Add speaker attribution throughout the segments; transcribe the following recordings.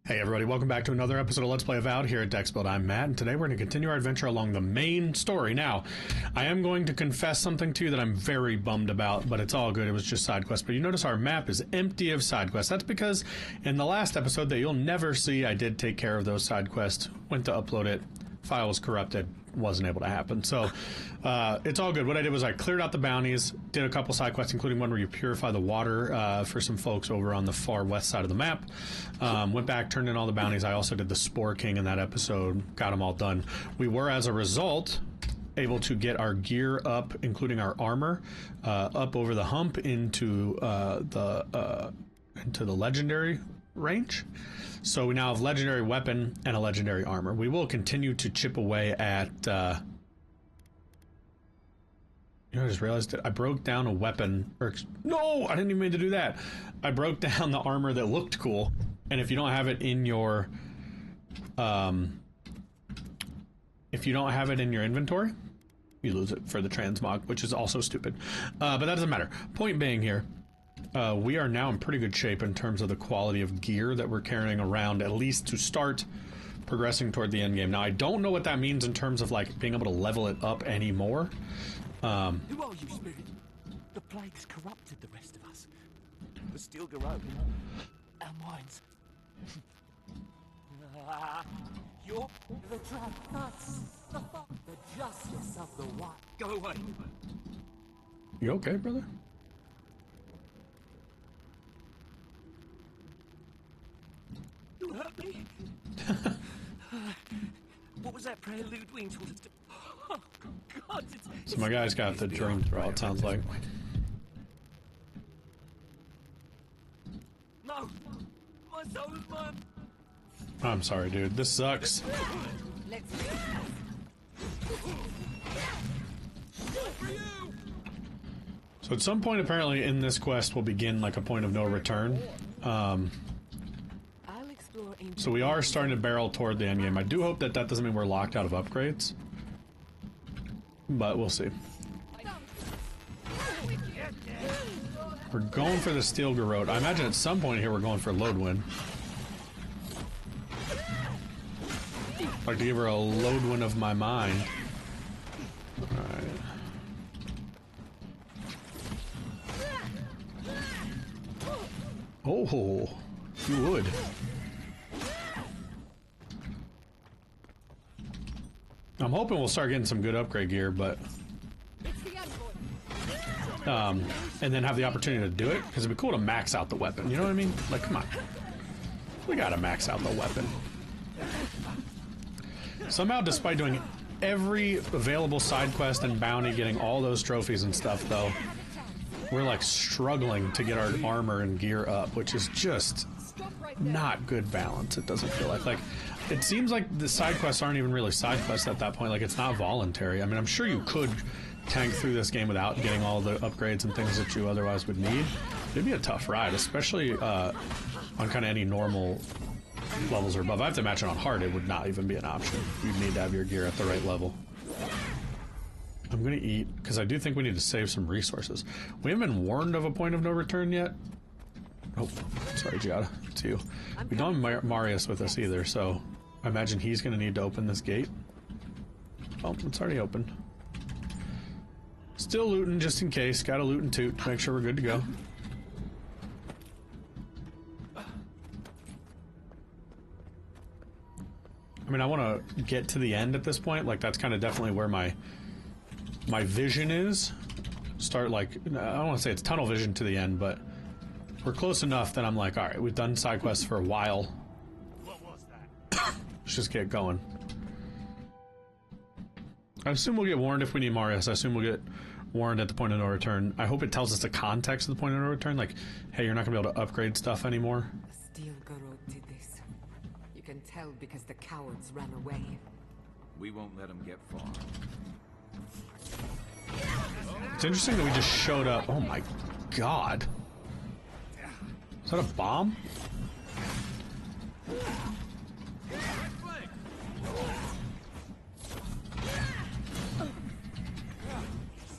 Speaker 1: Hey everybody, welcome back to another episode of Let's Play Avowed here at Dexbuild. I'm Matt, and today we're going to continue our adventure along the main story. Now, I am going to confess something to you that I'm very bummed about, but it's all good. It was just side quests. But you notice our map is empty of side quests. That's because in the last episode that you'll never see, I did take care of those side quests. Went to upload it. File was corrupted. Wasn't able to happen. So, it's all good. What I did was I cleared out the bounties, did a couple side quests, including one where you purify the water for some folks over on the far west side of the map. Went back, turned in all the bounties. I also did the Spore King in that episode. Got them all done. We were, as a result, able to get our gear up, including our armor, up over the hump into the legendary range. So we now have legendary weapon and a legendary armor. We will continue to chip away at... You know, I just realized that I broke down a weapon... No! I didn't even mean to do that. I broke down the armor that looked cool. And if you don't have it in your... if you don't have it in your inventory, you lose it for the transmog, which is also stupid. But that doesn't matter. Point being here... we are now in pretty good shape in terms of the quality of gear that we're carrying around, at least to start progressing toward the end game. Now, I don't know what that means in terms of, like, being able to level it up anymore.
Speaker 2: Who are you, Spirit? The plague's corrupted the rest of us. But still grow. Our minds. You're the trap, us. The justice of the one. Go away.
Speaker 1: You okay, brother?
Speaker 2: You hurt me? What was that prayer Ludwig taught us to... Oh, God,
Speaker 1: so my guy's got the dream throw, it sounds like.
Speaker 2: No! My soul is mine!
Speaker 1: I'm sorry, dude. This sucks. So at some point, apparently, in this quest will begin, like, a point of no return. So we are starting to barrel toward the end game. I do hope that that doesn't mean we're locked out of upgrades. But we'll see. We're going for the Steel Garrote. I imagine at some point here we're going for Lodewin. I'd like to give her a Lodewin of my mind. Alright. Oh, you would. I'm hoping we'll start getting some good upgrade gear, but... and then have the opportunity to do it, because it'd be cool to max out the weapon, you know what I mean? Like, come on. We gotta max out the weapon. Somehow, despite doing every available side quest and bounty, getting all those trophies and stuff, though, we're, like, struggling to get our armor and gear up, which is just not good balance, it doesn't feel like. Like, it seems like the side quests aren't even really side quests at that point. Like, it's not voluntary. I mean, I'm sure you could tank through this game without getting all the upgrades and things that you otherwise would need. It'd be a tough ride, especially on kind of any normal levels or above. I have to imagine on hard it would not even be an option. You'd need to have your gear at the right level. I'm gonna eat, because I do think we need to save some resources. We haven't been warned of a point of no return yet. Oh, sorry, Giada. It's you. We don't have Marius with us either, so I imagine he's going to need to open this gate. Oh, it's already open. Still looting, just in case. Gotta loot and toot to make sure we're good to go. I mean, I want to get to the end at this point. Like, that's kind of definitely where my vision is. Start, like, I don't want to say it's tunnel vision to the end, but... we're close enough that I'm like, alright, we've done side quests for a while.
Speaker 2: What was that?
Speaker 1: Let's just get going. I assume we'll get warned if we need Marius. I assume we'll get warned at the point of no return. I hope it tells us the context of the point of no return. Like, hey, you're not going to be able to upgrade stuff anymore.
Speaker 3: The Steel Garrote did this. You can tell because the cowards ran away.
Speaker 4: We won't let them get far.
Speaker 1: It's interesting that we just showed up. Oh my god. Is that a bomb?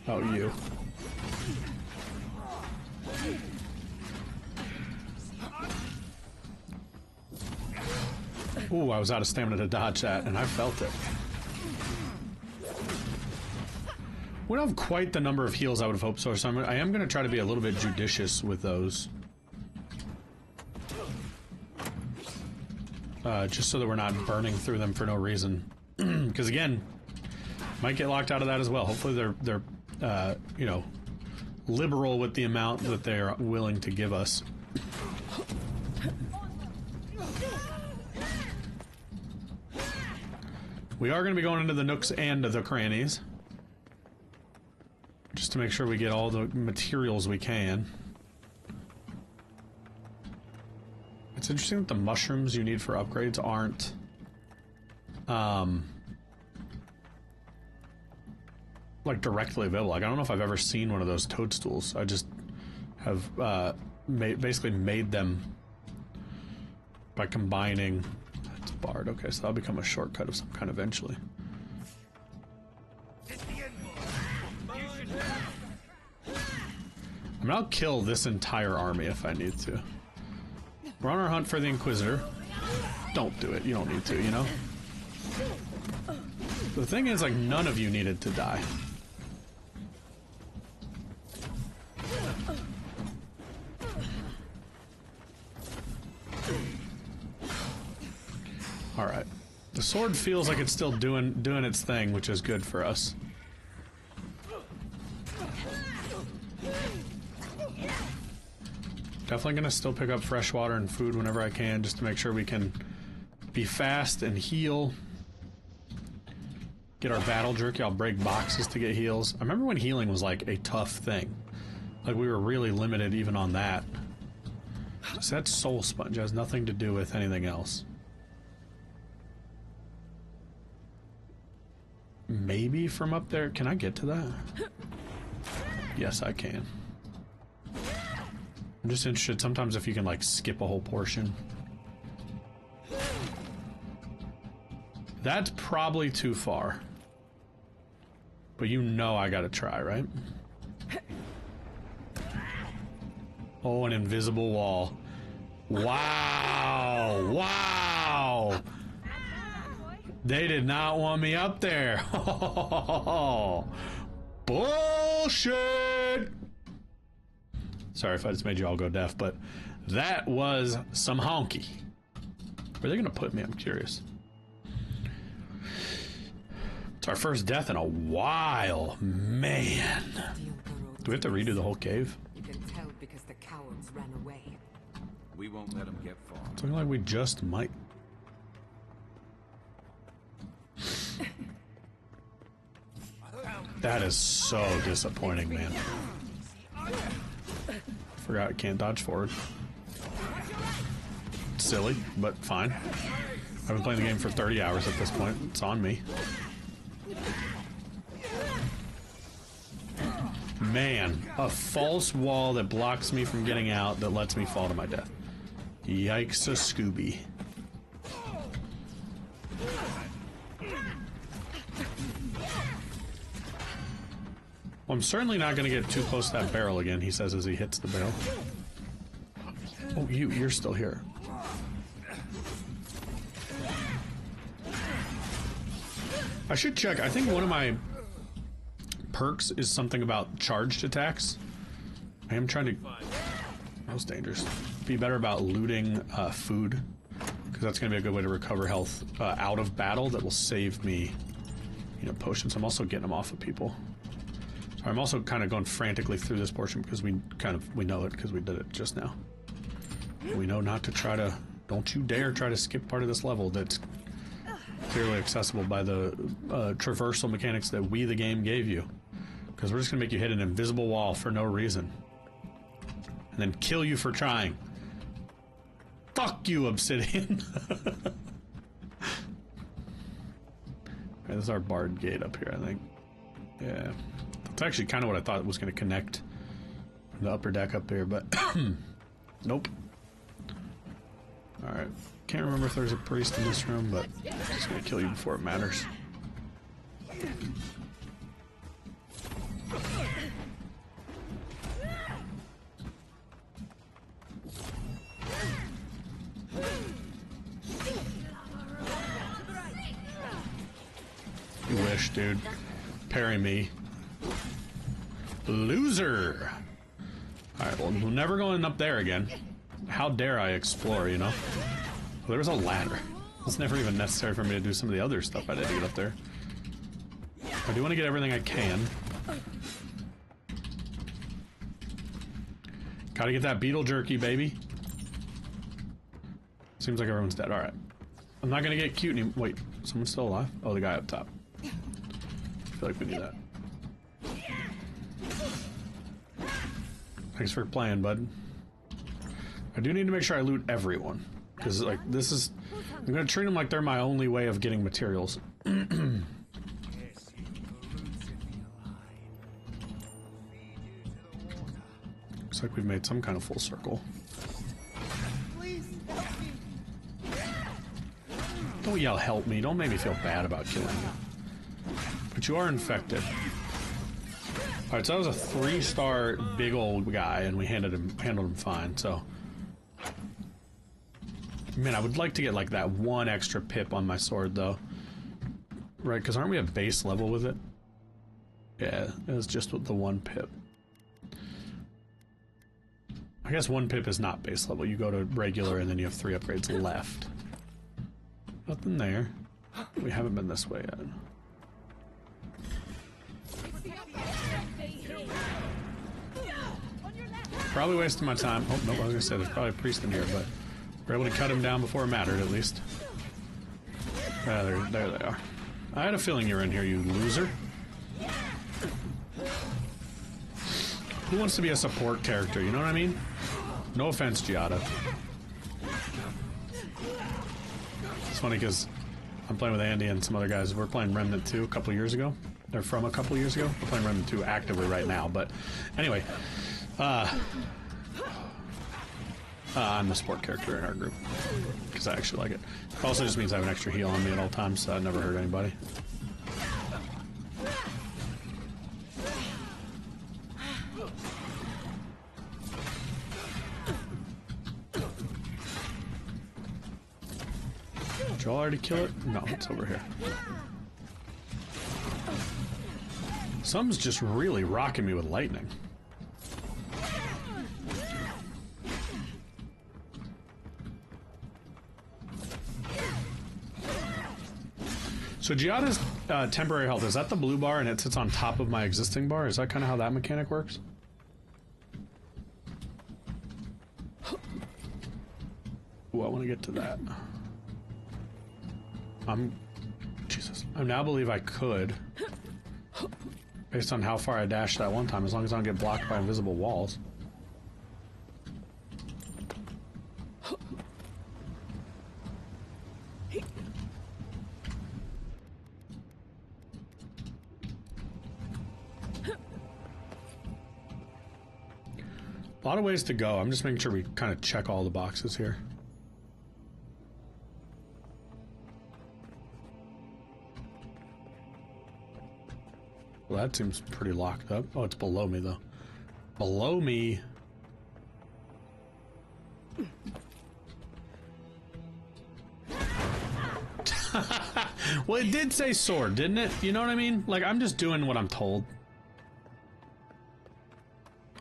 Speaker 1: Oh, you. Ooh, I was out of stamina to dodge that, and I felt it. We don't have quite the number of heals I would have hoped so I am going to try to be a little bit judicious with those. Just so that we're not burning through them for no reason. Because again, might get locked out of that as well. Hopefully they're you know, liberal with the amount that they're willing to give us. We are going to be going into the nooks and the crannies, just to make sure we get all the materials we can. It's interesting that the mushrooms you need for upgrades aren't like directly available. Like, I don't know if I've ever seen one of those toadstools. I just have basically made them by combining. It's barred. Okay, so that'll become a shortcut of some kind eventually. I mean, I'll kill this entire army if I need to. We're on our hunt for the Inquisitor. Don't do it. You don't need to, you know? The thing is, like, none of you needed to die. Alright. The sword feels like it's still doing its thing, which is good for us. Definitely gonna still pick up fresh water and food whenever I can, just to make sure we can be fast and heal. Get our battle jerky. I'll break boxes to get heals. I remember when healing was like a tough thing. Like, we were really limited even on that. So that soul sponge has nothing to do with anything else. Maybe from up there. Can I get to that? Yes, I can. I'm just interested sometimes if you can, like, skip a whole portion. That's probably too far. But you know I gotta try, right? Oh, an invisible wall. Wow! Wow! They did not want me up there. Bullshit! Sorry if I just made you all go deaf, but that was some honky. Where are they gonna put me? I'm curious. It's our first death in a while, man. Do we have to redo the whole cave?
Speaker 3: You can tell because the cowards ran away.
Speaker 4: We won't let them get far.
Speaker 1: It's looking like we just might. That is so disappointing, man. Forgot I can't dodge forward. Silly, but fine. I've been playing the game for 30 hours at this point. It's on me. Man, a false wall that blocks me from getting out that lets me fall to my death. Yikes a Scooby. Well, I'm certainly not going to get too close to that barrel again, he says as he hits the barrel. Oh, you're still here. I should check. I think one of my perks is something about charged attacks. I am trying to... That was dangerous. Be better about looting food, because that's going to be a good way to recover health out of battle that will save me, you know, potions. I'm also getting them off of people. So I'm also kind of going frantically through this portion because we know it because we did it just now. We know not to try to... Don't you dare try to skip part of this level that's clearly accessible by the traversal mechanics that we, the game, gave you. Because we're just going to make you hit an invisible wall for no reason. And then kill you for trying. Fuck you, Obsidian! This is our barred gate up here, I think. Yeah. That's actually kind of what I thought was going to connect the upper deck up here, but... Nope. Alright. Can't remember if there's a priest in this room, but I'm just going to kill you before it matters. fish, dude. Parry me. Loser! Alright, well, we're never going up there again. How dare I explore, you know? Well, there was a ladder. It's never even necessary for me to do some of the other stuff I did to get up there. I do want to get everything I can. Gotta get that beetle jerky, baby. Seems like everyone's dead. Alright. I'm not gonna get cute anymore. Wait, someone's still alive? Oh, the guy up top. I feel like we need that. Thanks for playing, bud. I do need to make sure I loot everyone. Because, like, this is... I'm gonna treat them like they're my only way of getting materials. Looks like we've made some kind of full circle. Don't yell, help me. Don't make me feel bad about killing you. But you are infected. Alright, so that was a 3-star big old guy, and we handled him fine, so... Man, I would like to get, like, that one extra pip on my sword, though. Right, because aren't we at base level with it? Yeah, it was just with the 1 pip. I guess 1 pip is not base level. You go to regular, and then you have 3 upgrades left. Nothing there. We haven't been this way yet. Probably wasting my time. Oh, no, I was gonna say there's probably a priest in here, but we're able to cut him down before it mattered, at least. There they are. I had a feeling you were in here, you loser. Who wants to be a support character, you know what I mean? No offense, Giada. It's funny because I'm playing with Andy and some other guys. We're playing Remnant 2 a couple years ago. They're from a couple years ago. We're playing Remnant 2 actively right now, but anyway. I'm the support character in our group because I actually like it. It also just means I have an extra heal on me at all times, so I'd never hurt anybody. Did y'all already kill it? No, it's over here. Something's just really rocking me with lightning. So Giada's temporary health, is that the blue bar and it sits on top of my existing bar? Is that kind of how that mechanic works? Ooh, I want to get to that. Jesus. I now believe I could, based on how far I dashed that one time, as long as I don't get blocked by invisible walls. A lot of ways to go. I'm just making sure we kind of check all the boxes here. Well, that seems pretty locked up. Oh, it's below me, though. Below me. Well, it did say sword, didn't it? You know what I mean? Like, I'm just doing what I'm told.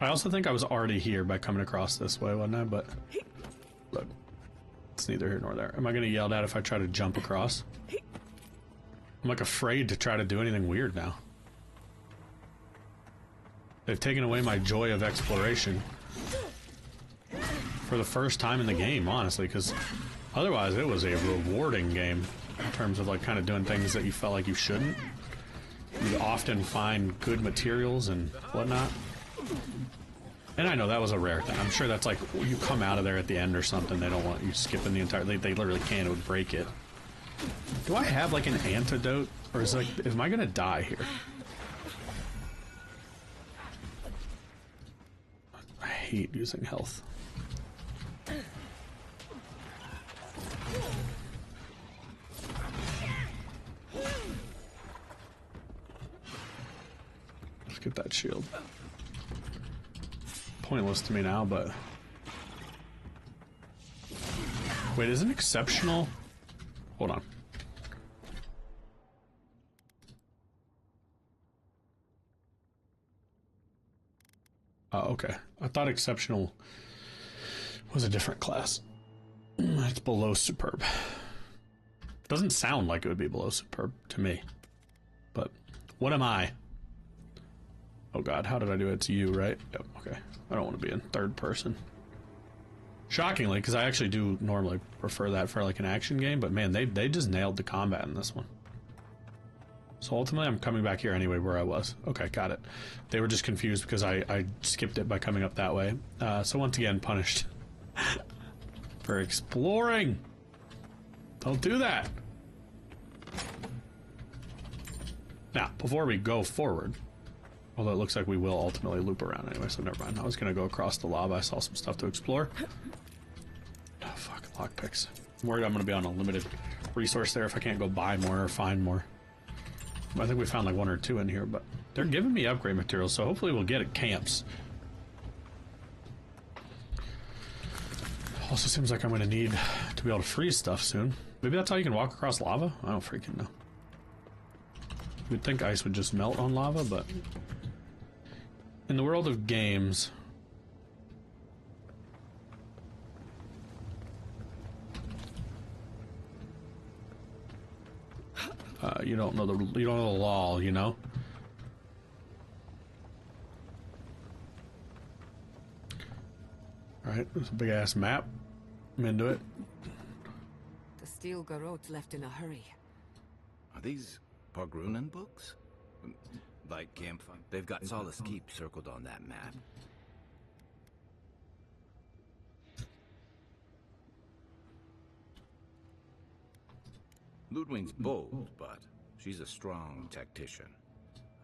Speaker 1: I also think I was already here by coming across this way, wasn't I? But look, it's neither here nor there. Am I going to get yelled at if I try to jump across? I'm like afraid to try to do anything weird now. They've taken away my joy of exploration for the first time in the game, honestly, because otherwise it was a rewarding game in terms of like kind of doing things that you felt like you shouldn't. You often find good materials and whatnot. And I know that was a rare thing. I'm sure that's like, you come out of there at the end or something, they don't want you skipping the entire... They literally can't, it would break it. Do I have like an antidote? Or is like, am I gonna die here? I hate using health. Let's get that shield. Pointless to me now, but... Wait, isn't exceptional... Hold on. Oh, okay. I thought exceptional was a different class. It's below superb. Doesn't sound like it would be below superb to me. But what am I? Oh god, how did I do it? It's you, right? Yep, okay. I don't want to be in third person. Shockingly, because I actually do normally prefer that for like an action game, but man, they just nailed the combat in this one. So ultimately, I'm coming back here anyway where I was. Okay, got it. They were just confused because I skipped it by coming up that way. So once again, punished for exploring. Don't do that. Now, before we go forward, although it looks like we will ultimately loop around anyway, so never mind. I was going to go across the lava. I saw some stuff to explore. Oh, fuck, lockpicks. I'm worried I'm going to be on a limited resource there if I can't go buy more or find more. I think we found like one or two in here, but they're giving me upgrade materials, so hopefully we'll get at camps. Also seems like I'm going to need to be able to freeze stuff soon. Maybe that's how you can walk across lava? I don't freaking know. You'd think ice would just melt on lava, but in the world of games, you don't know the law, you know. All right, there's a big ass map. I'm into it.
Speaker 3: The steel garrote left in a hurry.
Speaker 4: Are these Pargrunen books? Like campfire? They've got Solace Keep circled on that map. Ludwig's bold, but she's a strong tactician.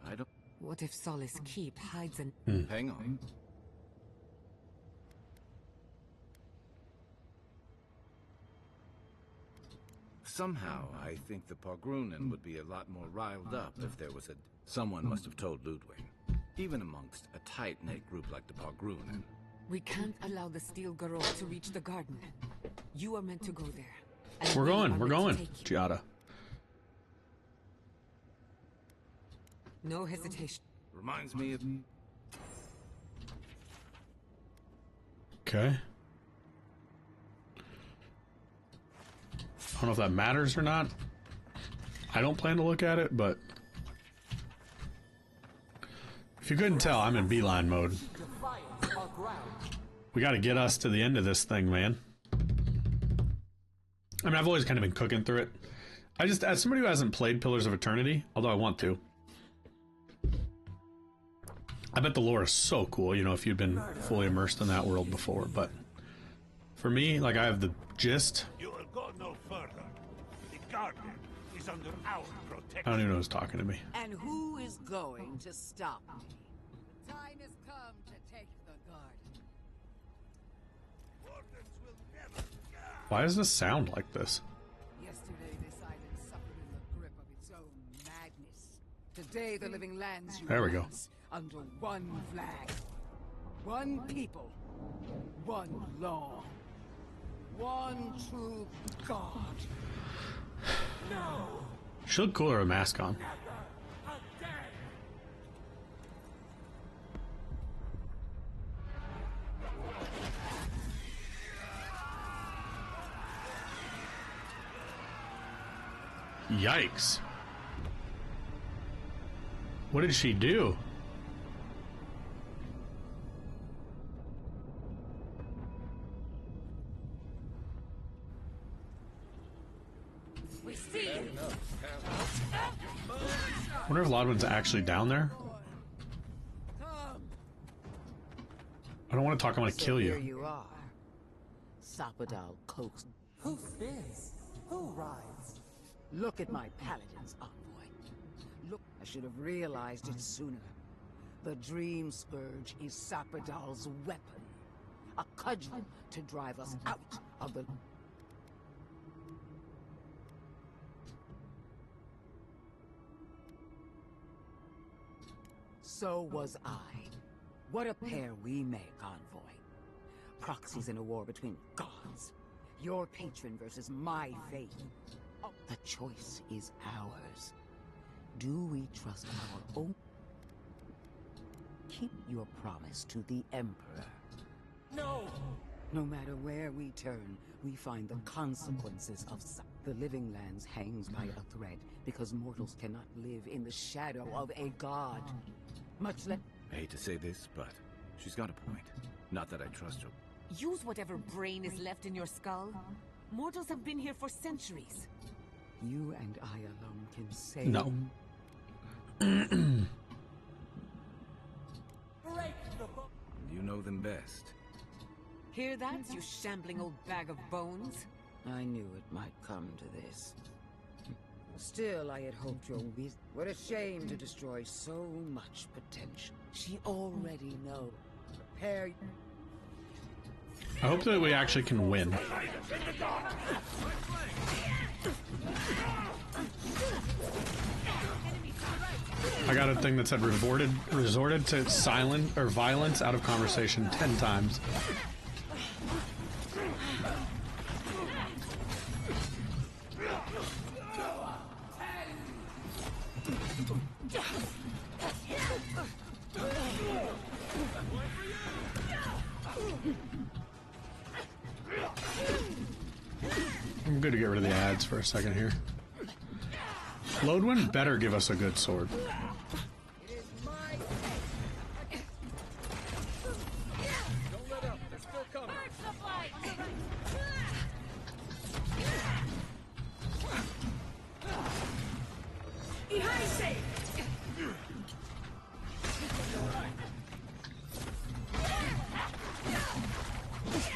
Speaker 4: I don't...
Speaker 3: What if Solace Keep hides in...
Speaker 4: Hang on. Somehow, I think the Pargrunen would be a lot more riled up if there was a... Someone must have told Ludwig. Even amongst a tight-knit group like the Pargrunen.
Speaker 3: We can't allow the steel garrote to reach the garden. You are meant to go there. And
Speaker 1: We're
Speaker 3: we
Speaker 1: going,
Speaker 3: are
Speaker 1: we're
Speaker 3: meant to
Speaker 1: going,
Speaker 3: take you.
Speaker 1: Giada.
Speaker 3: No hesitation.
Speaker 4: Reminds me of...
Speaker 1: Okay. I don't know if that matters or not. I don't plan to look at it, but if you couldn't tell, I'm in beeline mode. We got to get us to the end of this thing, man. I mean, I've always kind of been cooking through it. I just, as somebody who hasn't played Pillars of Eternity, although I want to, I bet the lore is so cool, you know, if you'd been fully immersed in that world before. But for me, like, I have the gist.
Speaker 5: You will go no further. The garden is under our protection.
Speaker 1: I don't even know who's talking to me.
Speaker 6: And who is going to stop me? The time has come to take the garden.
Speaker 5: Wardens will never...
Speaker 1: Why does this sound like this?
Speaker 6: Yesterday this island suffered in the grip of its own madness. Today the living lands
Speaker 1: There we go.
Speaker 6: unites under one flag. One people. One law. One true God. No!
Speaker 1: She looked cooler with a mask on. Yikes. What did she do?
Speaker 6: We see you!
Speaker 1: I wonder if Lodwin's actually down there.
Speaker 6: Come!
Speaker 1: I don't want to talk, I want to kill
Speaker 6: Here
Speaker 1: you.
Speaker 6: you are. Sapadal coax.
Speaker 7: Who fears? Who rides?
Speaker 6: Look at my paladin's envoy. Look, I should have realized it sooner. The Dream Scourge is Sapadal's weapon. A cudgel to drive us out of the... So was I. What a pair we make, envoy. Proxies in a war between gods. Your patron versus my faith. The choice is ours. Do we trust our own? keep your promise to the Emperor.
Speaker 7: No!
Speaker 6: No matter where we turn, we find the consequences of the living lands hangs by a thread because mortals cannot live in the shadow of a god. Much less.
Speaker 4: I hate to say this, but she's got a point. Not that I trust her.
Speaker 3: Use whatever brain is left in your skull. Mortals have been here for centuries.
Speaker 6: You and I alone can say.
Speaker 1: No.
Speaker 7: Break the book!
Speaker 4: You know them best.
Speaker 3: Hear that, you shambling old bag of bones?
Speaker 6: I knew it might come to this. Still, I had hoped your wisdom. What a shame to destroy so much potential. She already knows. Prepare.
Speaker 1: I hope that we actually can win. I got a thing that said resorted to silent or violence out of conversation 10 times. I'm good to get rid of the ads for a second here. Lodwin better give us a good sword.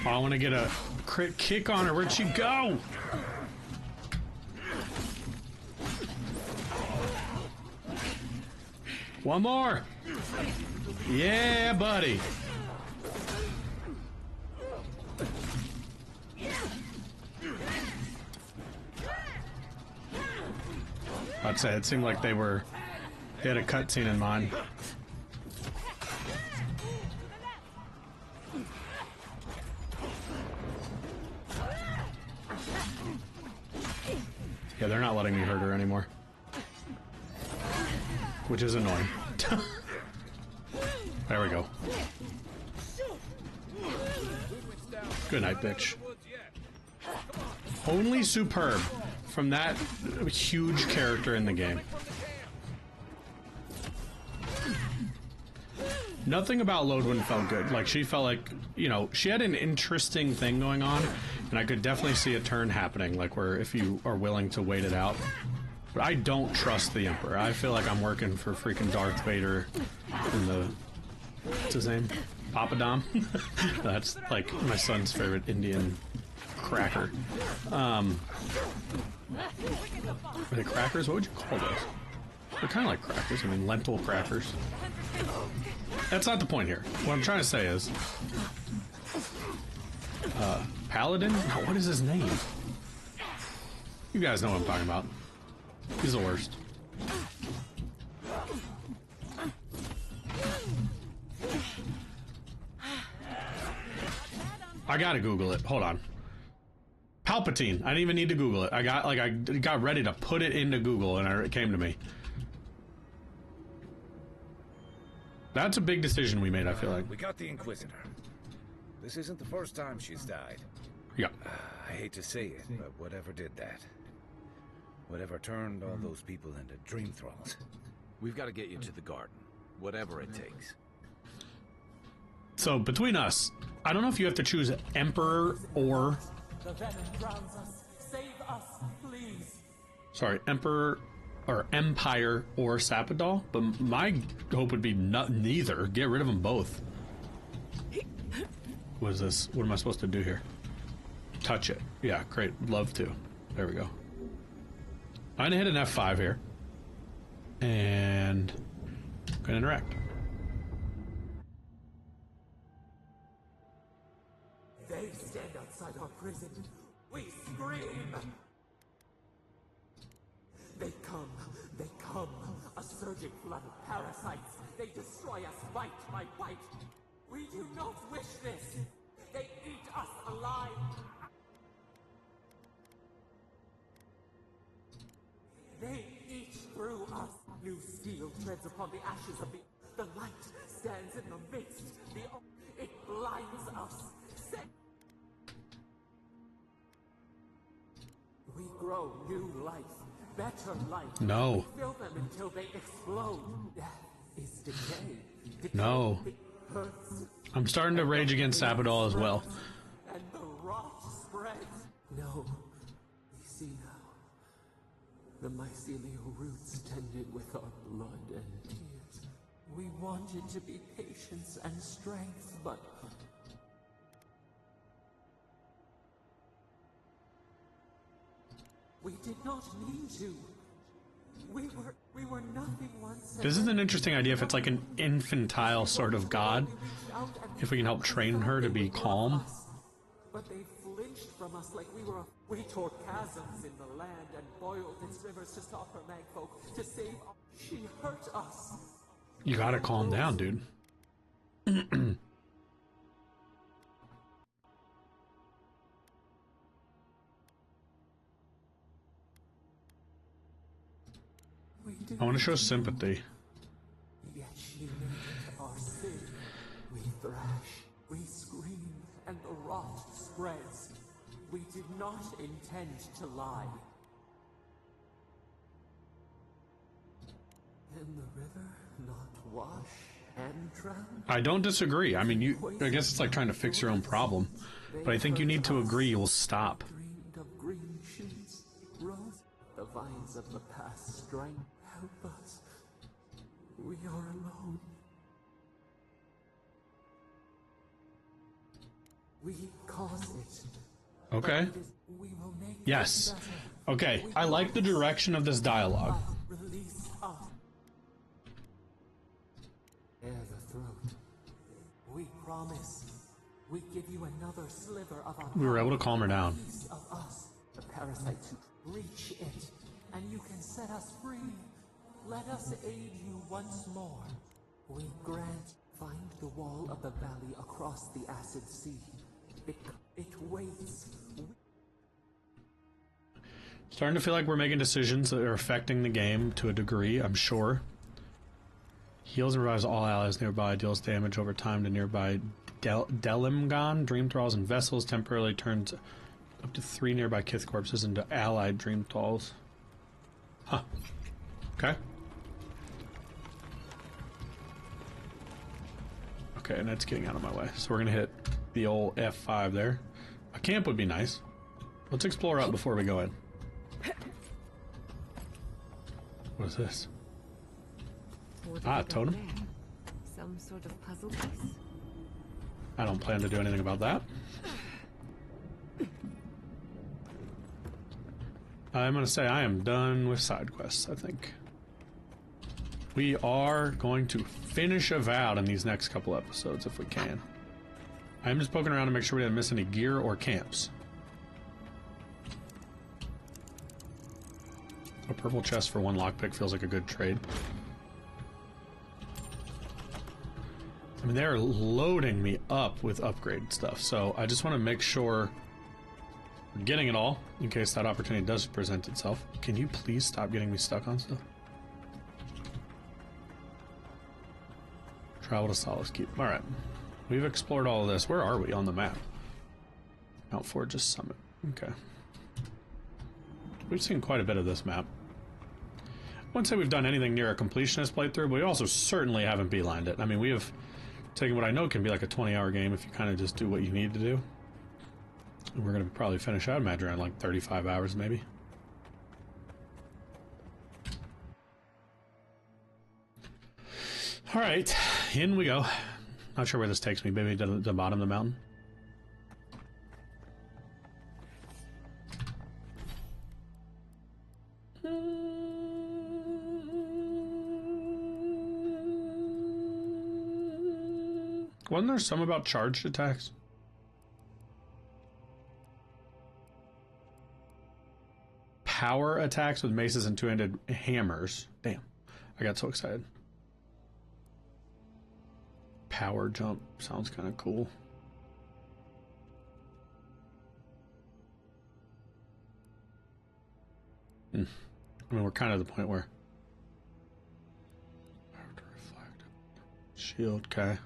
Speaker 1: Oh, I want to get a crit kick on her. Where'd she go? One more. Yeah, buddy. I'd say it seemed like they had a cutscene in mind. Yeah, they're not letting me hurt her anymore. Which is annoying. There we go. Good night, bitch. Only superb from that huge character in the game. Nothing about Lodwin felt good. Like, she felt like, you know, she had an interesting thing going on, and I could definitely see a turn happening, like where if you are willing to wait it out. But I don't trust the Emperor. I feel like I'm working for freaking Darth Vader in the... What's his name? Papadom? That's like my son's favorite Indian cracker. Are they crackers? What would you call those? They're kind of like crackers. I mean, lentil crackers. That's not the point here. What I'm trying to say is... Paladin? No, what is his name? You guys know what I'm talking about. He's the worst. I gotta Google it. Hold on. Palpatine. I didn't even need to Google it. I got ready to put it into Google and it came to me. That's a big decision we made, I feel like.
Speaker 4: We got the Inquisitor. This isn't the first time she's died.
Speaker 1: Yeah.
Speaker 4: I hate to say it, but whatever did that. Whatever turned all those people into dream thralls. We've got to get you to the garden. Whatever it takes.
Speaker 1: So, between us, I don't know if you have to choose Emperor or...
Speaker 7: The venom drowns us. Save us, please.
Speaker 1: Sorry, Emperor or Empire or Sappadal, but my hope would be neither. Get rid of them both. What is this? What am I supposed to do here? Touch it. Yeah, great. Love to. There we go. I'm gonna hit an F5 here. And I'm gonna interact.
Speaker 7: They stand outside our prison. We scream. They come. A surging flood of parasites. They destroy us bite by bite. We do not wish this. They eat us alive. They eat through us. New steel treads upon the ashes of the... The light stands in the midst. It blinds us. We grow new life, better life.
Speaker 1: No.
Speaker 7: We fill them until they explode. Death is decay.
Speaker 1: No.
Speaker 7: Hurts.
Speaker 1: I'm starting to rage against Abaddon as well.
Speaker 7: And the rot spreads. No. We see now. The mycelial roots tended with our blood and tears. We wanted to be patience and strength, but we did not mean to. We were nothing once.
Speaker 1: This is an interesting idea if it's like an infantile sort of god. If we can help train her to be calm.
Speaker 7: But they flinched from us like we were. We tore chasms in the land and boiled its rivers to stop her magfolk, to save. She hurt us.
Speaker 1: You gotta calm down, dude. I want to show sympathy.
Speaker 7: Yet she made our sin. We thrash, we scream, and the rot spreads. We did not intend to lie. And the river not wash and drown?
Speaker 1: I don't disagree. I mean, I guess it's like trying to fix your own problem. But I think you need to agree you'll stop.
Speaker 7: Dreamed of green shoots, rose, the vines of the past strength. Help us. We are alone. We cause it.
Speaker 1: Okay.
Speaker 7: We will make
Speaker 1: Yes.
Speaker 7: it better.
Speaker 1: Okay. I like the direction of this dialogue.
Speaker 7: Release us. Bear the throat. We promise. We give you another sliver of our
Speaker 1: We were able to calm her down.
Speaker 7: piece of us. The parasites who reach it, and you can set us free. Let us aid you once more. We grant. Find the wall of the valley across the acid sea. It waits.
Speaker 1: Starting to feel like we're making decisions that are affecting the game to a degree, I'm sure. Heals and revives all allies nearby, deals damage over time to nearby Delimgon, Dream Thralls, and Vessels, temporarily turns up to 3 nearby Kith corpses into allied Dream Thralls. Huh. Okay. Okay, and that's getting out of my way. So we're gonna hit the old F5 there. A camp would be nice. Let's explore up before we go in. What is this? Totem.
Speaker 3: Some sort of puzzle piece.
Speaker 1: I don't plan to do anything about that. I'm gonna say I am done with side quests, I think. We are going to finish Avowed in these next couple episodes if we can. I'm just poking around to make sure we didn't miss any gear or camps. A purple chest for 1 lockpick feels like a good trade. I mean, they're loading me up with upgrade stuff, so I just want to make sure we're getting it all in case that opportunity does present itself. Can you please stop getting me stuck on stuff? Travel to Solace Keep. Alright. We've explored all of this. Where are we on the map? Mount Forge's Summit. Okay. We've seen quite a bit of this map. I wouldn't say we've done anything near a completionist playthrough, but we also certainly haven't beelined it. I mean, we have taken what I know can be like a 20-hour game if you kind of just do what you need to do. And we're going to probably finish out Madrid in like 35 hours, maybe. All right, in we go. Not sure where this takes me. Maybe to the bottom of the mountain. Wasn't there some about charged attacks? Power attacks with maces and two-handed hammers. Damn, I got so excited. Power jump sounds kind of cool. I mean, we're kind of at the point where I have to reflect. Shield, okay.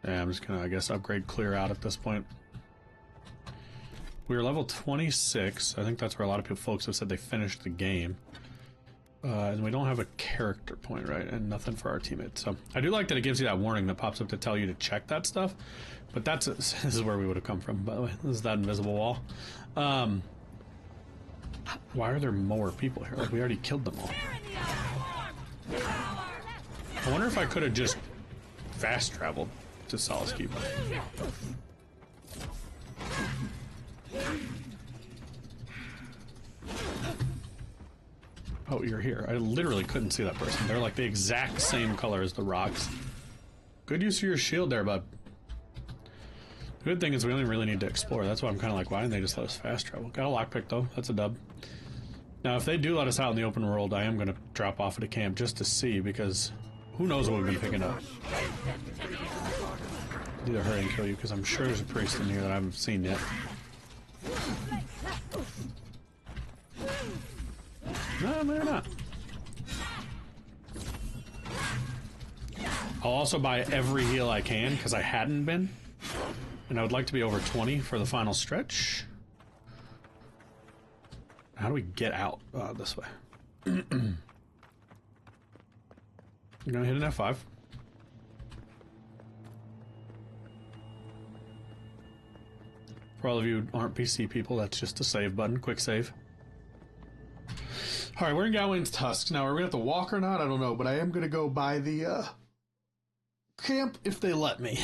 Speaker 1: Yeah, I'm just gonna, I guess, upgrade clear out at this point. We were level 26. I think that's where a lot of people, folks have said they finished the game. And we don't have a character point, right? And nothing for our teammates. So I do like that it gives you that warning that pops up to tell you to check that stuff. But that's this is where we would have come from, by the way. This is that invisible wall. Why are there more people here? Like, we already killed them all. I wonder if I could have just fast traveled to Solace Keep. Oh, you're here. I literally couldn't see that person. They're like the exact same color as the rocks. Good use of your shield there, bud. The good thing is we only really need to explore. That's why I'm kind of like, why didn't they just let us fast travel? Got a lockpick, though. That's a dub. Now, if they do let us out in the open world, I am going to drop off at a camp just to see, because who knows what we've been picking up. Either hurry and kill you, because I'm sure there's a priest in here that I haven't seen yet. No, maybe not. I'll also buy every heal I can, because I hadn't been. And I would like to be over 20 for the final stretch. How do we get out this way? You're gonna hit an F5. For all of you who aren't PC people, that's just a save button. Quick save. Alright, we're in Gawain's Tusk. Now, are we gonna have to walk or not? I don't know, but I am gonna go by the camp if they let me.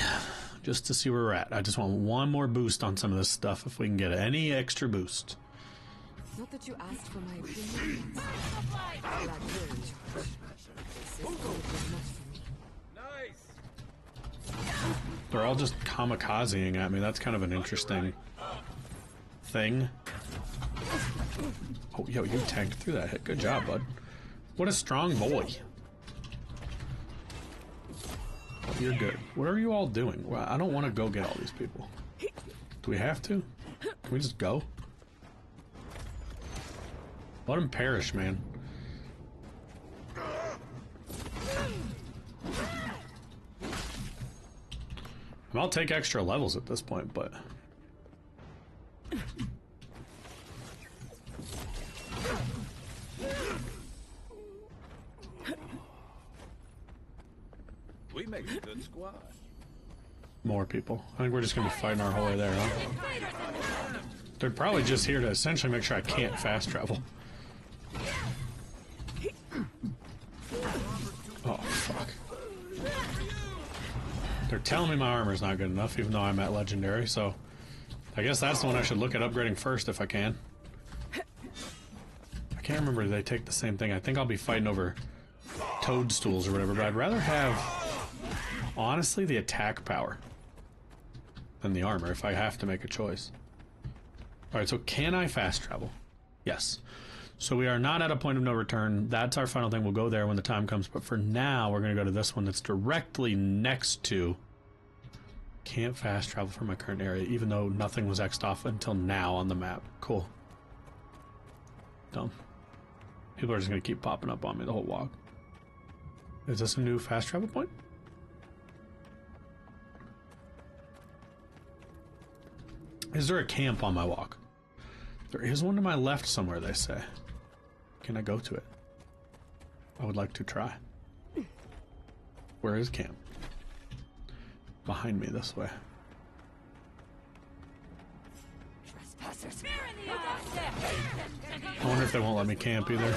Speaker 1: Just to see where we're at. I just want one more boost on some of this stuff if we can get any extra boost.
Speaker 3: Not that you asked for my opinion.
Speaker 1: They're all just kamikazing at me. That's kind of an interesting thing. Oh, yo, you tanked through that hit. Good job, bud. What a strong boy. You're good. What are you all doing? Well, I don't want to go get all these people. Do we have to? Can we just go? Let them perish, man. I'll take extra levels at this point, but...
Speaker 4: We make a good squad.
Speaker 1: More people. I think we're just gonna be fighting our whole way there, huh? They're probably just here to essentially make sure I can't fast travel. Oh, fuck. They're telling me my armor's not good enough, even though I'm at Legendary, so... I guess that's the one I should look at upgrading first if I can. I can't remember if they take the same thing. I think I'll be fighting over toadstools or whatever, but I'd rather have, honestly, the attack power than the armor if I have to make a choice. Alright, so can I fast travel? Yes. So we are not at a point of no return. That's our final thing. We'll go there when the time comes. But for now, we're going to go to this one that's directly next to... Can't fast travel from my current area, even though nothing was X'd off until now on the map. Cool. Dumb. People are just going to keep popping up on me the whole walk. Is this a new fast travel point? Is there a camp on my walk? There is one to my left somewhere, they say. Can I go to it? I would like to try. Where is camp? Behind me this way. I wonder if they won't let me camp either.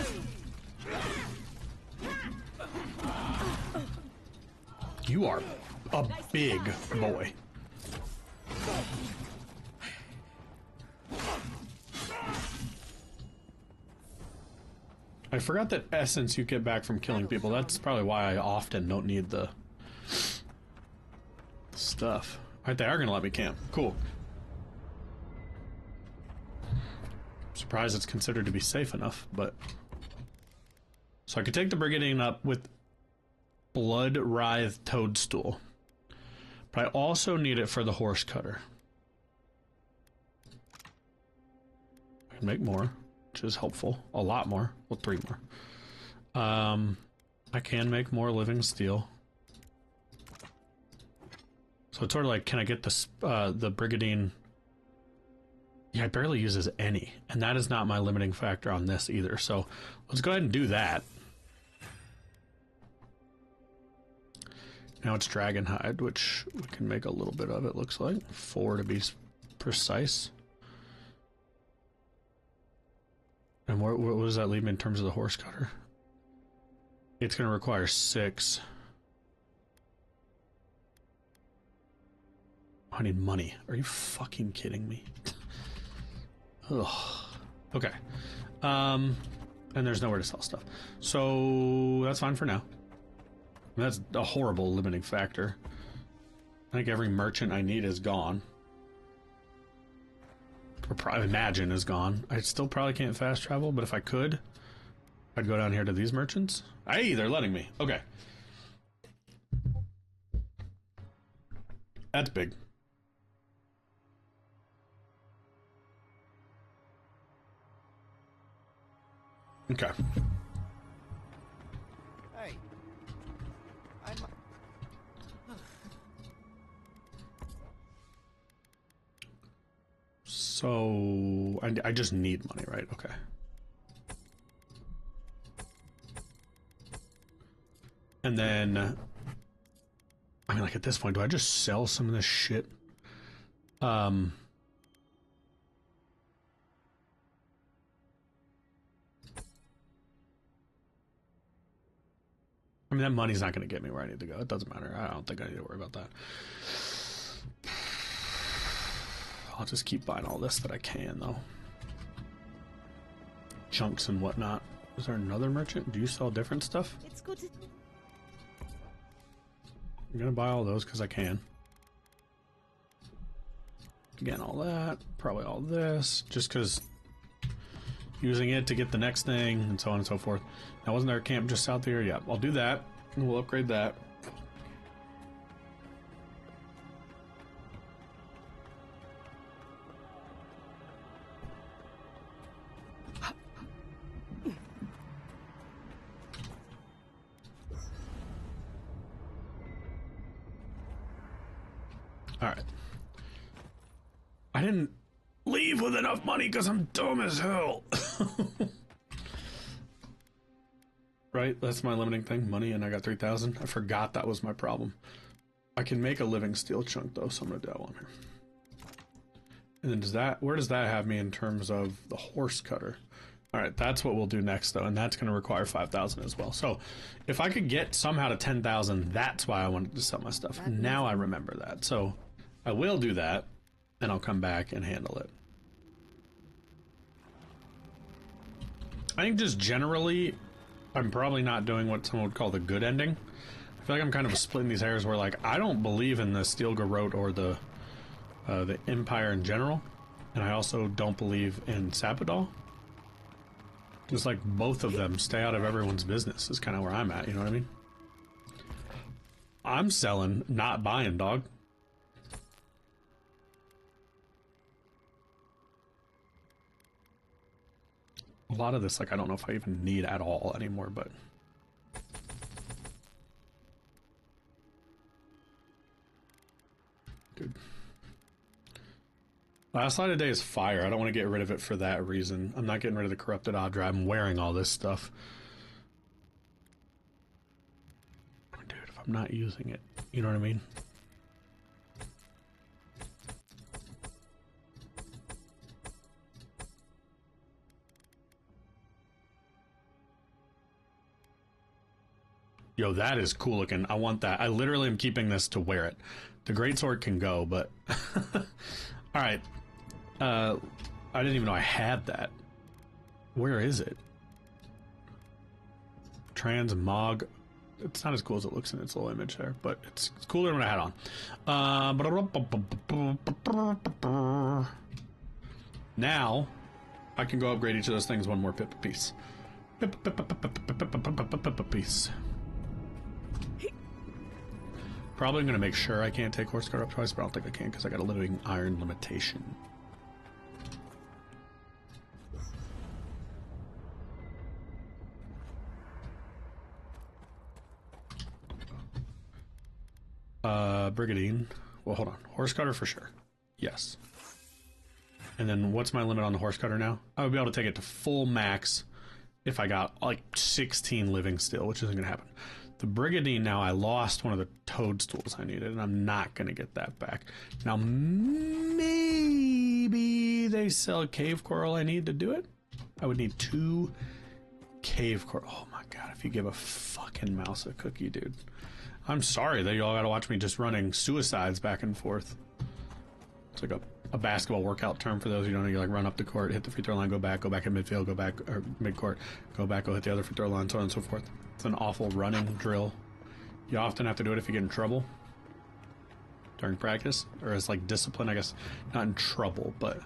Speaker 1: You are a big boy. I forgot that essence you get back from killing people. That's probably why I often don't need the stuff. Alright, they are going to let me camp. Cool. Surprised it's considered to be safe enough, but... So I could take the Brigadier up with Blood Writhe Toadstool. But I also need it for the Horse Cutter. I can make more, which is helpful. A lot more. Well, 3 more. I can make more living steel. So it's sort of like, can I get the Brigadine? Yeah, it barely uses any, and that is not my limiting factor on this either. So let's go ahead and do that. Now it's Dragon Hide, which we can make a little bit of, it looks like. 4 to be precise. And what does that leave me in terms of the horse cutter? It's going to require 6. I need money. Are you fucking kidding me? Ugh. Okay. And there's nowhere to sell stuff. So that's fine for now. That's a horrible limiting factor. I think every merchant I need is gone. Or probably imagine is gone. I still probably can't fast travel, but if I could, I'd go down here to these merchants. Hey, they're letting me. Okay. That's big. Okay.
Speaker 2: Hey.
Speaker 1: So I just need money, right? Okay. And then, I mean, like at this point, do I just sell some of this shit? I mean, that money's not going to get me where I need to go. It doesn't matter. I don't think I need to worry about that. I'll just keep buying all this that I can, though. Chunks and whatnot. Is there another merchant? Do you sell different stuff?
Speaker 6: It's good to...
Speaker 1: I'm gonna buy all those because I can. Again, all that. Probably all this. Just because using it to get the next thing and so on and so forth. Now, wasn't there a camp just south here? Yeah, I'll do that. And we'll upgrade that. Alright. I didn't leave with enough money because I'm dumb as hell. Right? That's my limiting thing. Money, and I got 3,000. I forgot that was my problem. I can make a living steel chunk, though, so I'm going to do that one here. And then does that... Where does that have me in terms of the horse cutter? Alright, that's what we'll do next, though, and that's going to require 5,000 as well. So, if I could get somehow to 10,000, that's why I wanted to sell my stuff. Now I remember that. So, I will do that, and I'll come back and handle it. I think just generally, I'm probably not doing what someone would call the good ending. I feel like I'm kind of splitting these hairs where, like, I don't believe in the Steel Garrote or the Empire in general, and I also don't believe in Sapodal. Just like both of them stay out of everyone's business is kind of where I'm at, you know what I mean? I'm selling, not buying, dog. A lot of this, like, I don't know if I even need at all anymore, but... Dude. Last light of day is fire. I don't want to get rid of it for that reason. I'm not getting rid of the corrupted odd drive. I'm wearing all this stuff. Dude, if I'm not using it, you know what I mean? Yo, that is cool looking. I want that. I literally am keeping this to wear it. The greatsword can go, but... Alright. I didn't even know I had that. Where is it? Transmog. It's not as cool as it looks in its little image there, but it's cooler than what I had on. Now, I can go upgrade each of those things one more pip apiece. Pip apiece. Probably going to make sure I can't take horse cart up twice, but I don't think I can because I got a living iron limitation. Brigandine. Well, hold on. Horse cutter for sure. Yes. And then what's my limit on the horse cutter now? I would be able to take it to full max if I got like 16 living still, which isn't going to happen. The Brigandine now, I lost one of the toadstools I needed, and I'm not going to get that back. Now, maybe they sell cave coral I need to do it? I would need 2 cave coral. Oh my god, if you give a fucking mouse a cookie, dude. I'm sorry that you all got to watch me just running suicides back and forth. It's like a basketball workout term for those who don't know. You like run up the court, hit the free throw line, go back in midfield, go back, or mid-court, go back, go hit the other free throw line, so on and so forth. It's an awful running drill. You often have to do it if you get in trouble during practice, or as like discipline, I guess. Not in trouble, but...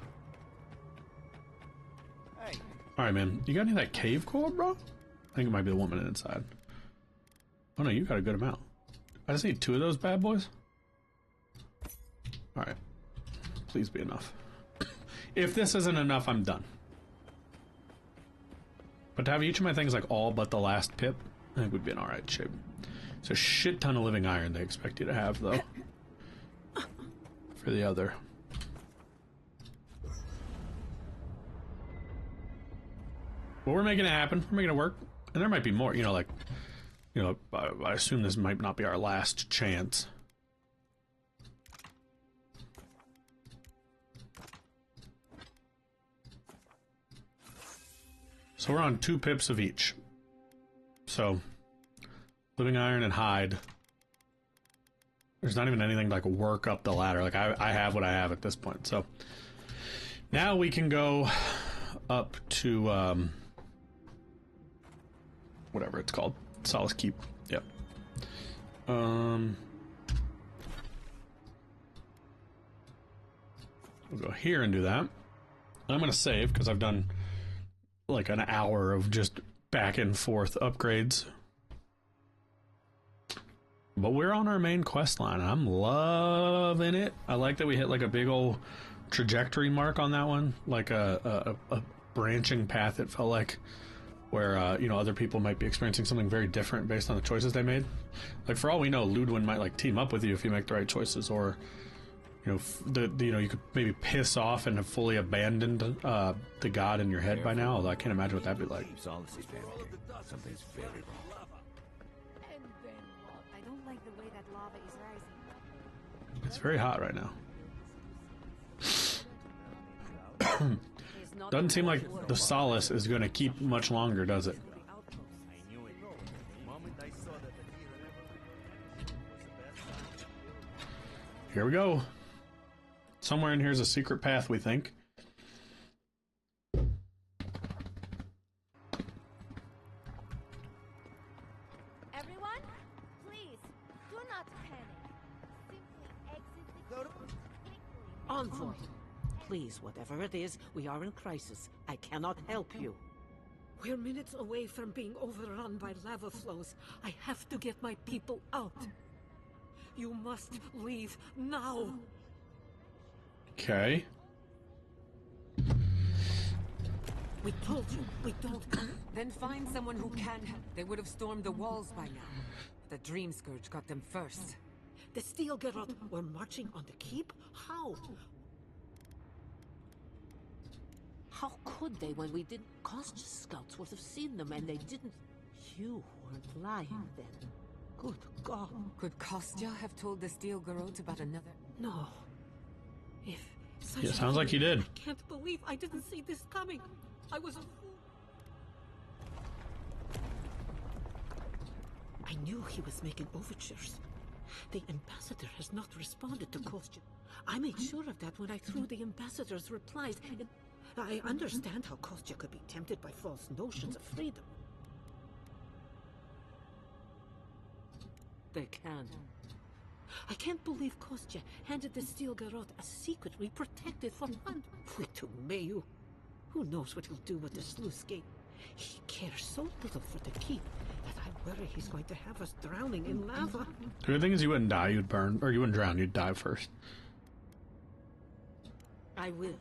Speaker 2: Hey.
Speaker 1: Alright, man. You got any of that cave coral, bro? I think it might be the woman inside. Oh no, you got a good amount. I just need 2 of those bad boys. Alright. Please be enough. If this isn't enough, I'm done. But to have each of my things like all but the last pip, I think would be an alright shape. It's a shit ton of living iron they expect you to have, though. For the other. But we're making it happen. We're making it work. And there might be more, you know, like... You know, I assume this might not be our last chance. So we're on 2 pips of each. So, living iron and hide. There's not even anything to, like, work up the ladder. Like, I have what I have at this point. So, now we can go up to, whatever it's called. Solace Keep. Yep. We'll go here and do that. I'm going to save because I've done like an hour of just back and forth upgrades. But we're on our main quest line, and I'm loving it. I like that we hit like a big old trajectory mark on that one, like a branching path, it felt like, where you know, other people might be experiencing something very different based on the choices they made. Like, for all we know, Ludwin might like team up with you if you make the right choices, or you know, you know, you could maybe piss off and have fully abandoned the god in your head by now. Although I can't imagine what that'd be like.
Speaker 4: Something's very wrong.
Speaker 3: I don't like the way that lava is rising.
Speaker 1: It's very hot right now. Doesn't seem like the Solace is going to keep much longer, does it? Here we go. Somewhere in here is a secret path, we think.
Speaker 8: Everyone, please, do not panic. Simply exit the quickly.
Speaker 6: Envoy, please, whatever it is, we are in crisis. I cannot help you.
Speaker 9: We're minutes away from being overrun by lava flows. I have to get my people out. You must leave now.
Speaker 1: Okay.
Speaker 9: We told you, we don't.
Speaker 3: Then find someone who can help. They would have stormed the walls by now. The Dream Scourge got them first.
Speaker 9: The Steel Garrote were marching on the keep? How?
Speaker 6: How could they when we didn't? Kostya scouts would have seen them and they didn't. You weren't lying then. Good God.
Speaker 3: Could Kostya have told the Steel Garrote about another?
Speaker 9: No. If such
Speaker 1: Yeah, sounds like he did.
Speaker 9: I can't believe I didn't see this coming. I was a fool. I knew he was making overtures. The ambassador has not responded to Kostya. I made sure of that when I threw the ambassador's replies. I understand how Kostya could be tempted by false notions of freedom.
Speaker 6: They can.
Speaker 9: I can't believe Kostya handed the Steel Garrote a secret we protected for months. Poor Mayu. Who knows what he'll do with the sluice gate? He cares so little for the keep that I worry he's going to have us drowning in lava.
Speaker 1: The good thing is you wouldn't die, you'd burn. Or you wouldn't drown, you'd die first.
Speaker 6: I will.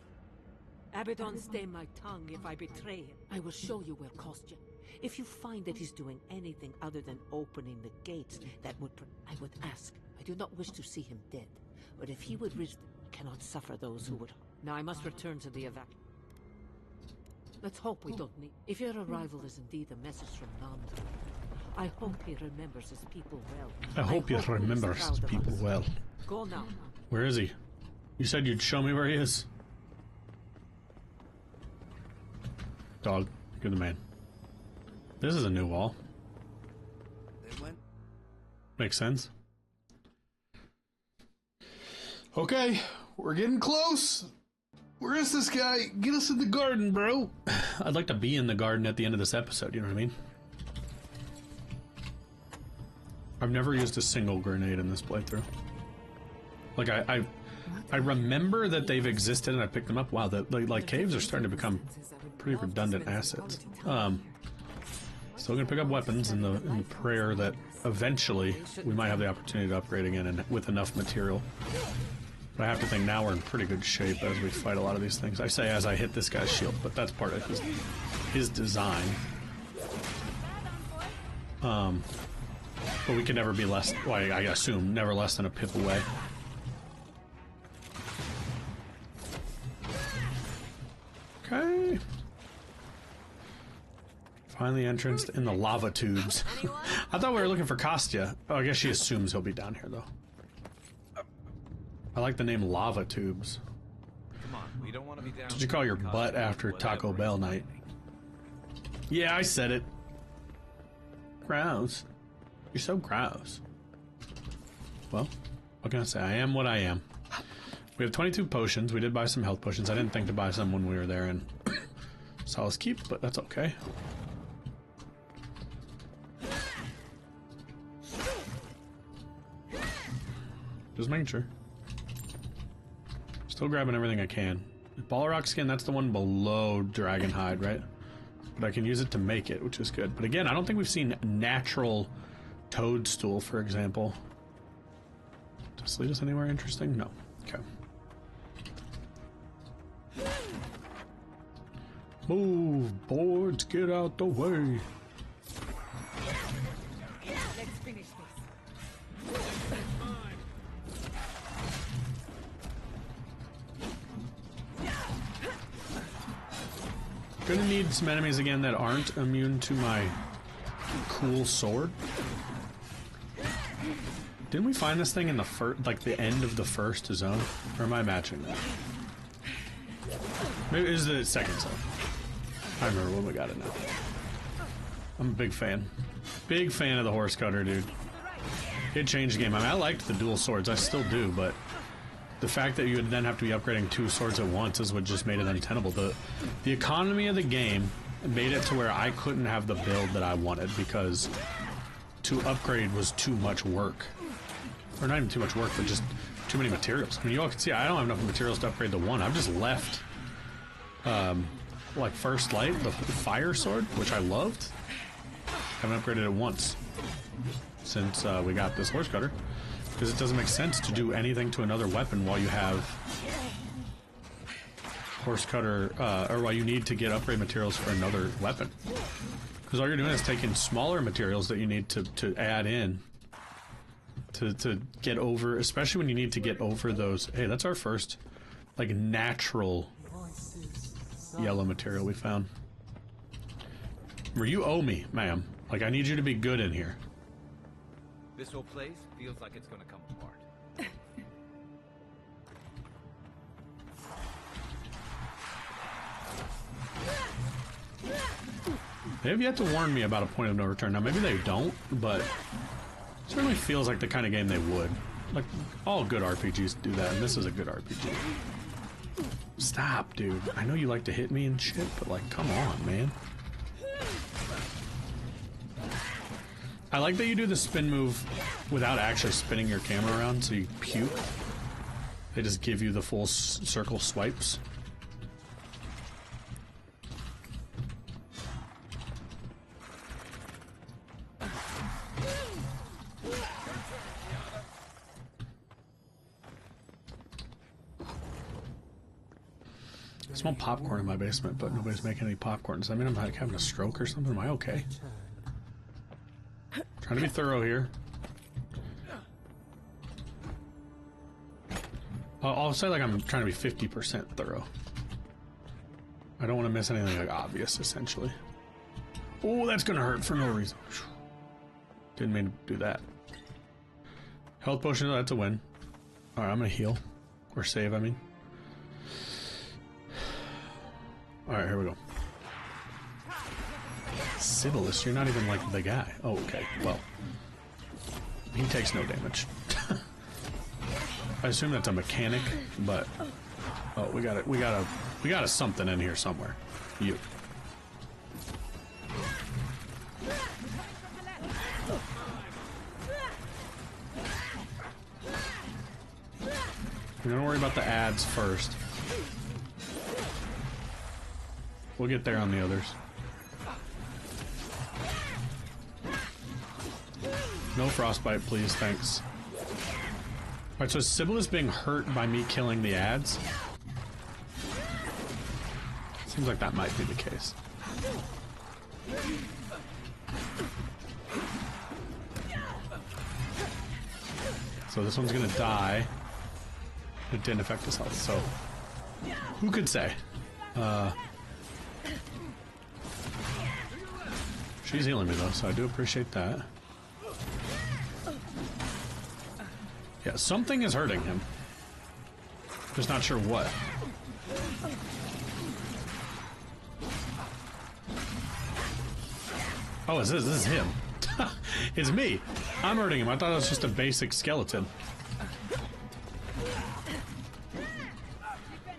Speaker 6: Abaddon stay my tongue if I betray him. I will show you where Kostya. If you find that he's doing anything other than opening the gates, that would I would ask
Speaker 9: I do not wish to see him dead, but if he would reach, cannot suffer those who would. Now I must return to the evac. Let's hope we don't need. If your arrival is indeed a message from Nanda, I hope he remembers his people well.
Speaker 1: I hope he remembers his people well.
Speaker 9: Go now.
Speaker 1: Where is he? You said you'd show me where he is. Dog, you're the man. This is a new wall.
Speaker 4: They went.
Speaker 1: Makes sense. Okay, we're getting close. Where is this guy? Get us in the garden, bro. I'd like to be in the garden at the end of this episode, you know what I mean? I've never used a single grenade in this playthrough. Like, I remember that they've existed and I picked them up. Wow, like caves are starting to become pretty redundant assets. Still gonna pick up weapons in the prayer that eventually we might have the opportunity to upgrade again and with enough material. But I have to think now we're in pretty good shape as we fight a lot of these things. I say as I hit this guy's shield, but that's part of his design. But we can never be less, well, I assume, never less than a pip away. Okay. Find the entrance in the lava tubes. I thought we were looking for Kostya. Oh, I guess she assumes he'll be down here, though. I like the name lava tubes.
Speaker 4: Come on, we don't want to be down.
Speaker 1: Did you call your butt after Taco Bell night? Yeah, I said it. Gross. You're so gross. Well, what can I say? I am what I am. We have 22 potions. We did buy some health potions. I didn't think to buy some when we were there in Solace Keep, but that's okay. Just making sure. Still grabbing everything I can. Balrog skin, that's the one below Dragonhide, right? But I can use it to make it, which is good. But again, I don't think we've seen natural toadstool, for example. Does this lead us anywhere interesting? No. Okay. Move, boards, get out the way.
Speaker 3: Let's finish this.
Speaker 1: Gonna need some enemies again that aren't immune to my cool sword. Didn't we find this thing in the first, like the end of the first zone? Or am I matching that? Maybe it is the second zone. I remember when we got it now. I'm a big fan. Big fan of the horse cutter, dude. It changed the game. I mean, I liked the dual swords. I still do, but the fact that you would then have to be upgrading 2 swords at once is what just made it untenable. The economy of the game made it to where I couldn't have the build that I wanted because to upgrade was too much work. Or not even too much work, but just too many materials. I mean, you all can see I don't have enough materials to upgrade the one. I've just left, like First Light, the fire sword, which I loved. Haven't upgraded it once since we got this horse cutter. Because it doesn't make sense to do anything to another weapon while you have horse cutter, or while you need to get upgrade materials for another weapon. Because all you're doing is taking smaller materials that you need to add in to get over, especially when you need to get over those. Hey, that's our first, like, natural yellow material we found. Where you owe me, ma'am. Like, I need you to be good in here.
Speaker 4: This whole place feels like it's gonna come apart.
Speaker 1: They have yet to warn me about a point of no return. Now, maybe they don't, but it certainly feels like the kind of game they would. Like, all good RPGs do that, and this is a good RPG. Stop, dude. I know you like to hit me and shit, but, like, come on, man. I like that you do the spin move without actually spinning your camera around, so you puke. They just give you the full circle swipes. I smell popcorn in my basement, but nobody's making any popcorn. Does that mean I'm like having a stroke or something? Am I okay? Trying to be thorough here. I'll say like I'm trying to be 50% thorough. I don't want to miss anything like obvious, essentially. Oh, that's gonna hurt for no reason. Didn't mean to do that. Health potion, that's a win. Alright, I'm gonna heal. Or save, I mean. Alright, here we go. Sibylus, you're not even like the guy. Oh, okay. Well, he takes no damage. I assume that's a mechanic, but oh, we got a something in here somewhere. You. We're gonna worry about the ads first. We'll get there on the others. No frostbite, please, thanks. Alright, so is Sibylus being hurt by me killing the ads? Seems like that might be the case. So this one's gonna die. It didn't affect his health, so who could say? She's healing me though, so I do appreciate that. Yeah, something is hurting him. Just not sure what. Oh, this is him. It's me. I'm hurting him. I thought it was just a basic skeleton.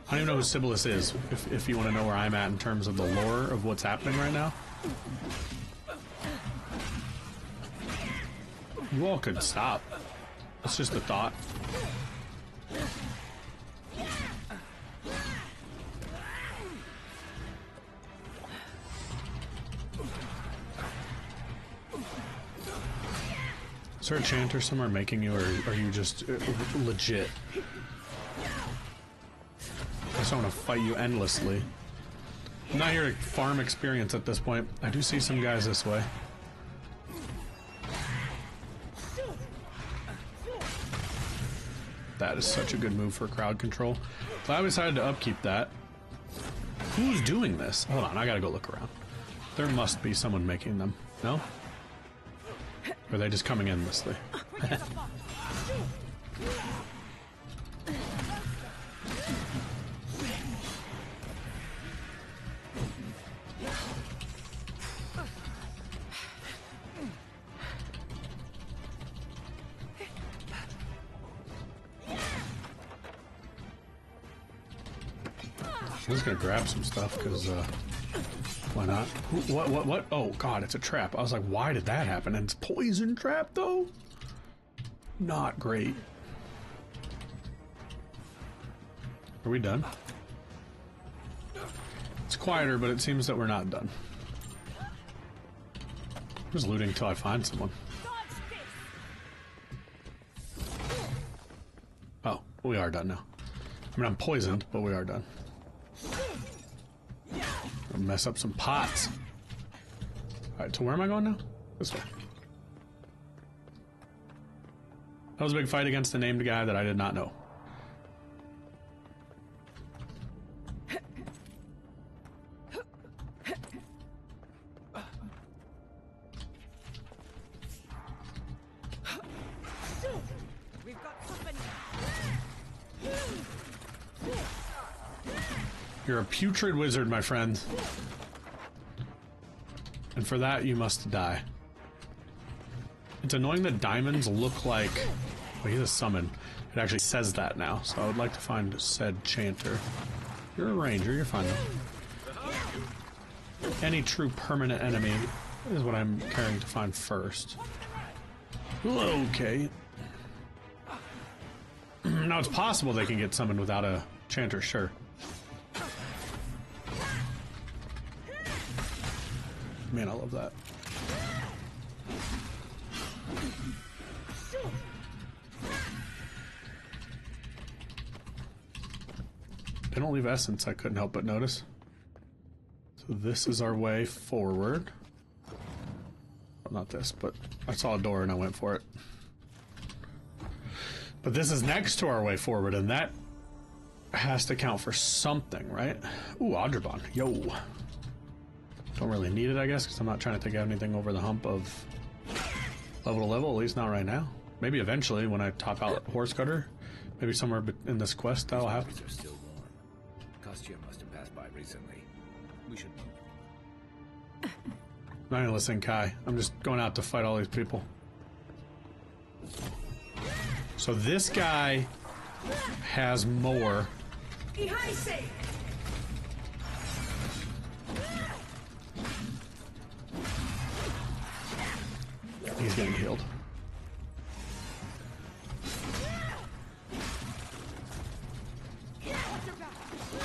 Speaker 1: I don't even know who Sibylus is, if you want to know where I'm at in terms of the lore of what's happening right now. You all could stop. It's just a thought. Is there a chanter somewhere making you, or are you just legit? I just want to fight you endlessly. I'm not here to farm experience at this point. I do see some guys this way. That is such a good move for crowd control. Glad we decided to upkeep that. Who's doing this? Hold on, I gotta go look around. There must be someone making them. No? Or are they just coming endlessly? I'm just gonna grab some stuff, because, why not? What? Oh, God, it's a trap. I was like, why did that happen? And it's poison trap, though? Not great. Are we done? It's quieter, but it seems that we're not done. I'm just looting until I find someone. Oh, we are done now. I mean, I'm poisoned, but we are done. I'll mess up some pots. Alright, so where am I going now? This way. That was a big fight against a named guy that I did not know. You're a putrid wizard, my friend. And for that, you must die. It's annoying that diamonds look like... Well, he's a summon. It actually says that now, so I would like to find said chanter. You're a ranger, you're fine though. Any true permanent enemy is what I'm caring to find first. Okay. Now, it's possible they can get summoned without a chanter, sure. Man, I love that. They don't leave essence, I couldn't help but notice. So this is our way forward. Well, not this, but I saw a door and I went for it. But this is next to our way forward, and that has to count for something, right? Ooh, Audribon. Yo. Don't really need it, I guess, because I'm not trying to take anything over the hump of level to level, at least not right now. Maybe eventually when I top out Horse Cutter. Maybe somewhere in this quest that'll happen.
Speaker 4: Are still warm. Kostya must have passed by recently. We should move.
Speaker 1: I'm not even listening, Kai. I'm just going out to fight all these people. So this guy has more. He's getting healed.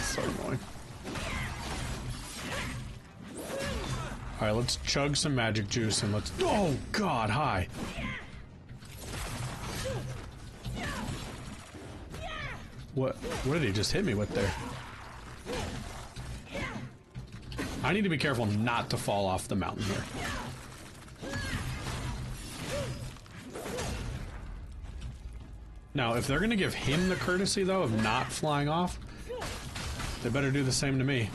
Speaker 1: So annoying. Alright, let's chug some magic juice and let's... Oh, God, hi. What did he just hit me with there? I need to be careful not to fall off the mountain here. Now, if they're going to give him the courtesy, though, of not flying off, they better do the same to me.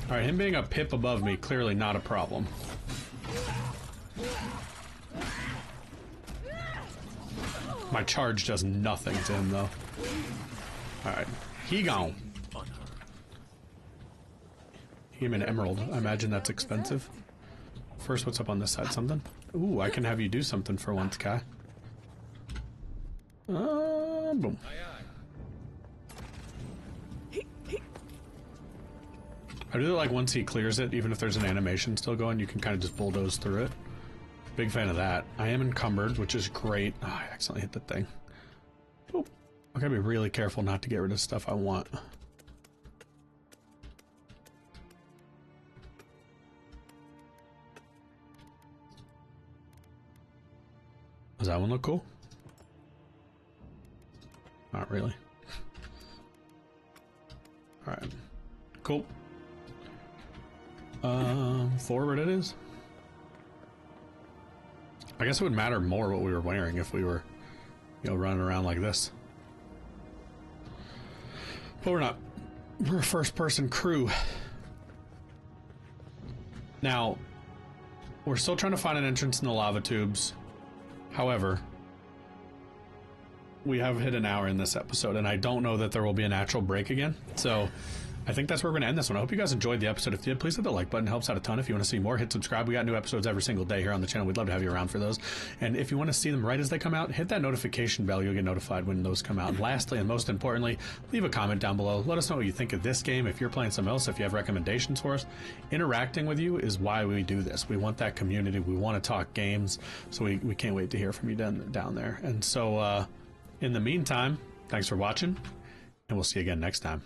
Speaker 1: Alright, him being a pip above me, clearly not a problem. My charge does nothing to him, though. Alright, he gone. He gave me an emerald. I imagine that's expensive. First, what's up on this side? Something? Ooh, I can have you do something for once, Kai. Boom. I really like once he clears it, even if there's an animation still going, you can kind of just bulldoze through it. Big fan of that. I am encumbered, which is great. Oh, I accidentally hit the thing. Boop. I gotta be really careful not to get rid of stuff I want. Does that one look cool? Not really. Alright. Cool. Forward it is. I guess it would matter more what we were wearing if we were, you know, running around like this. But we're not. We're a first-person crew. Now, we're still trying to find an entrance in the lava tubes. However, we have hit an hour in this episode, and I don't know that there will be a natural break again. So I think that's where we're going to end this one. I hope you guys enjoyed the episode. If you did, please hit the like button. It helps out a ton. If you want to see more, hit subscribe. We got new episodes every single day here on the channel. We'd love to have you around for those. And if you want to see them right as they come out, hit that notification bell. You'll get notified when those come out. And lastly, and most importantly, leave a comment down below. Let us know what you think of this game. If you're playing something else, if you have recommendations for us, interacting with you is why we do this. We want that community. We want to talk games. So we can't wait to hear from you down there. And so in the meantime, thanks for watching, and we'll see you again next time.